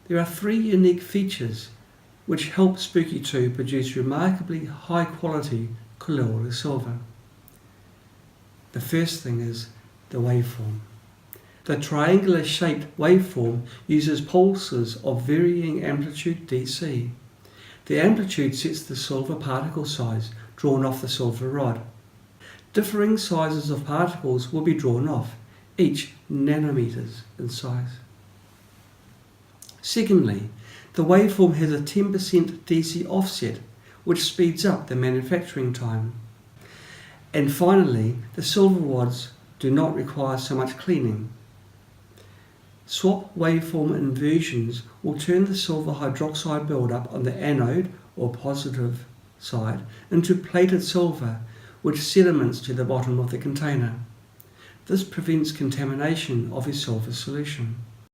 There are three unique features which help Spooky 2 produce remarkably high quality colloidal silver. The first thing is the waveform. The triangular shaped waveform uses pulses of varying amplitude DC. The amplitude sets the silver particle size drawn off the silver rod. Differing sizes of particles will be drawn off, each nanometers in size. Secondly, the waveform has a 10% DC offset, which speeds up the manufacturing time. And finally, the silver rods do not require so much cleaning. Swap waveform inversions will turn the silver hydroxide buildup on the anode or positive side into plated silver, which sediments to the bottom of the container. This prevents contamination of your silver solution.